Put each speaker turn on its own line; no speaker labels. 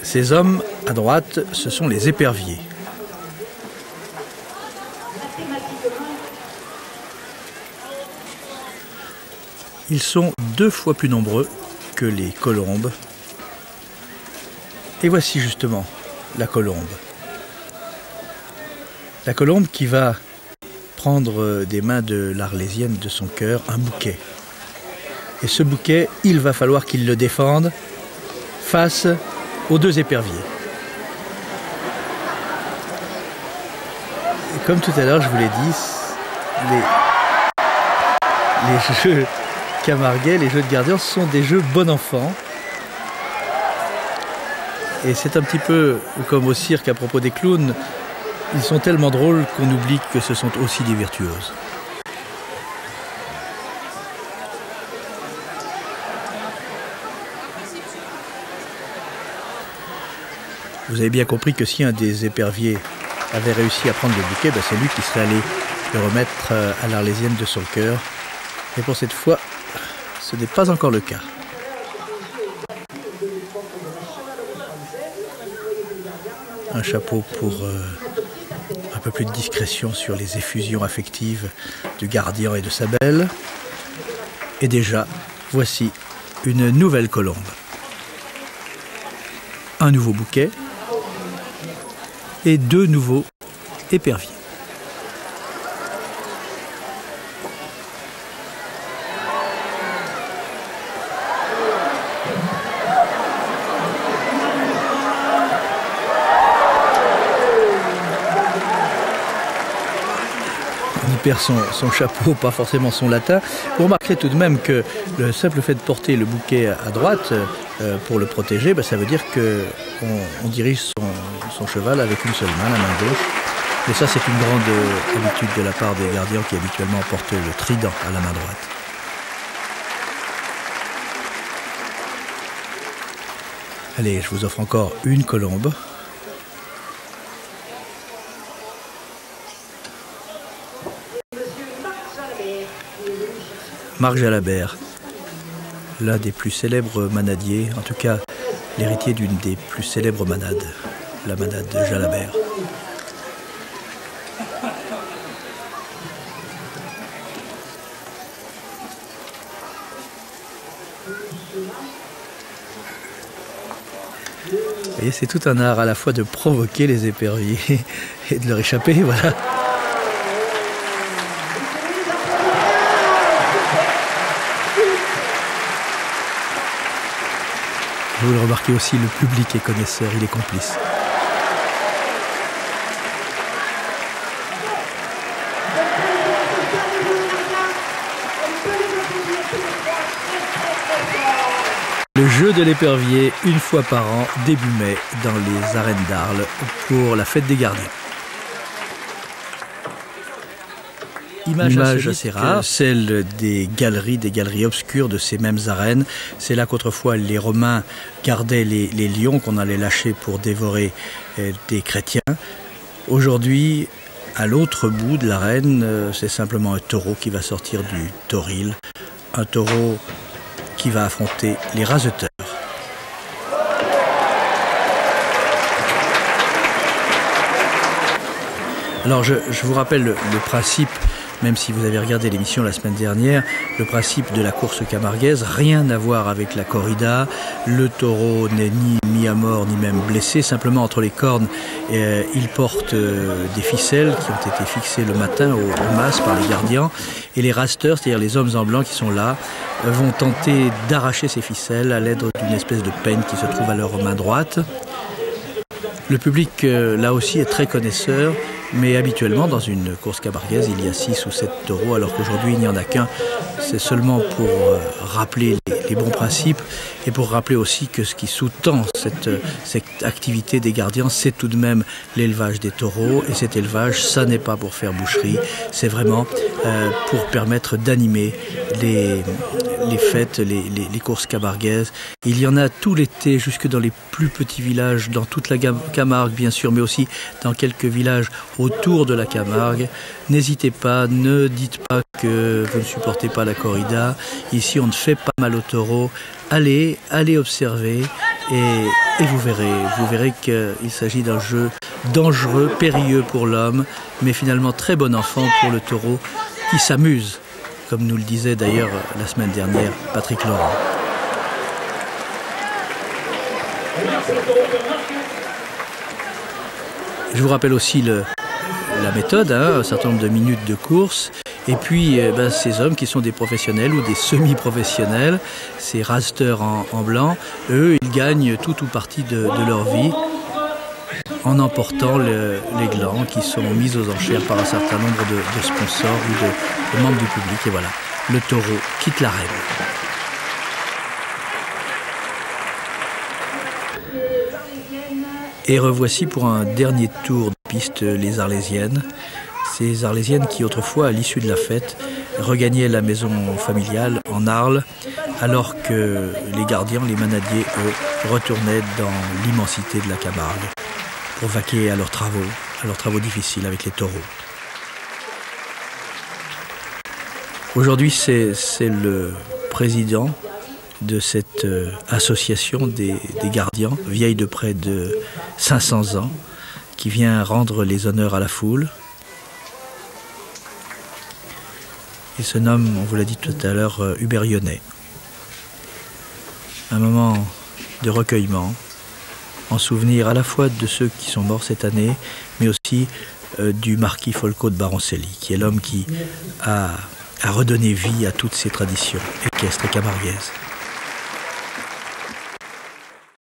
Ces hommes, à droite, ce sont les éperviers. Ils sont 2 fois plus nombreux que les colombes. Et voici justement la colombe. La colombe qui va prendre des mains de l'Arlésienne de son cœur un bouquet. Et ce bouquet, il va falloir qu'il le défende face aux 2 éperviers. Et comme tout à l'heure, je vous l'ai dit, les jeux camarguais, les jeux de gardien, sont des jeux bon enfant. Et c'est un petit peu comme au cirque à propos des clowns. Ils sont tellement drôles qu'on oublie que ce sont aussi des virtuoses. Vous avez bien compris que si un des éperviers avait réussi à prendre le bouquet, c'est lui qui serait allé le remettre à l'Arlésienne de son cœur. Et pour cette fois, ce n'est pas encore le cas. Un chapeau pour un peu plus de discrétion sur les effusions affectives du gardien et de sa belle. Et déjà, voici une nouvelle colombe. Un nouveau bouquet et 2 nouveaux éperviers. On y perd son chapeau, pas forcément son latin. Vous remarquerez tout de même que le simple fait de porter le bouquet à droite pour le protéger, ça veut dire qu'on dirige son cheval avec une seule main, la main gauche. Et ça, c'est une grande habitude de la part des gardiens qui habituellement portent le trident à la main droite. Allez, je vous offre encore une colombe. Marc Jalabert, l'un des plus célèbres manadiers, en tout cas l'héritier d'une des plus célèbres manades, la manade de Jalabert. Vous voyez, c'est tout un art à la fois de provoquer les éperviers et de leur échapper, voilà. Vous le remarquez aussi, le public est connaisseur, il est complice. Le jeu de l'épervier, une fois par an, début mai, dans les arènes d'Arles, pour la fête des gardiens. Image assez rare, celle des galeries obscures de ces mêmes arènes. C'est là qu'autrefois les Romains gardaient les lions qu'on allait lâcher pour dévorer des chrétiens. Aujourd'hui, à l'autre bout de l'arène, c'est simplement un taureau qui va sortir du toril. Un taureau qui va affronter les raseteurs. Alors je vous rappelle le principe, même si vous avez regardé l'émission la semaine dernière, le principe de la course camarguaise, rien à voir avec la corrida. Le taureau n'est ni mis à mort ni même blessé, simplement entre les cornes, il porte des ficelles qui ont été fixées le matin au mas par les gardiens, et les rasteurs, c'est-à-dire les hommes en blanc qui sont là, vont tenter d'arracher ces ficelles à l'aide d'une espèce de peigne qui se trouve à leur main droite. Le public, là aussi, est très connaisseur Mais habituellement, dans une course camarguaise, il y a 6 ou 7 taureaux, alors qu'aujourd'hui, il n'y en a qu'un. C'est seulement pour rappeler les bons principes et pour rappeler aussi que ce qui sous-tend cette activité des gardiens, c'est tout de même l'élevage des taureaux. Et cet élevage, ça n'est pas pour faire boucherie, c'est vraiment pour permettre d'animer les fêtes, les courses camarguaises. Il y en a tout l'été, jusque dans les plus petits villages, dans toute la Camargue bien sûr, mais aussi dans quelques villages autour de la Camargue. N'hésitez pas, ne dites pas que vous ne supportez pas la corrida. Ici, on ne fait pas mal aux taureaux. Allez observer et vous verrez qu'il s'agit d'un jeu dangereux, périlleux pour l'homme, mais finalement très bon enfant pour le taureau qui s'amuse, comme nous le disait d'ailleurs la semaine dernière Patrick Laurent. Je vous rappelle aussi la méthode, un certain nombre de minutes de course, et puis ces hommes qui sont des professionnels ou des semi-professionnels, ces rasters en blanc, eux ils gagnent tout ou partie de leur vie en emportant les glands qui sont mis aux enchères par un certain nombre de sponsors ou de membres du public. Et voilà, le taureau quitte l'arène. Et revoici pour un dernier tour de piste les Arlésiennes. Ces Arlésiennes qui autrefois, à l'issue de la fête, regagnaient la maison familiale en Arles, alors que les gardiens, les manadiers, eux, retournaient dans l'immensité de la Camargue pour vaquer à leurs travaux difficiles avec les taureaux. Aujourd'hui, c'est le président de cette association des gardiens, vieille de près de 500 ans, qui vient rendre les honneurs à la foule. Il se nomme, on vous l'a dit tout à l'heure, Hubert Yonnet. Un moment de recueillement, en souvenir à la fois de ceux qui sont morts cette année, mais aussi du marquis Folco de Baroncelli, qui est l'homme qui a redonné vie à toutes ces traditions équestres et camarguaises.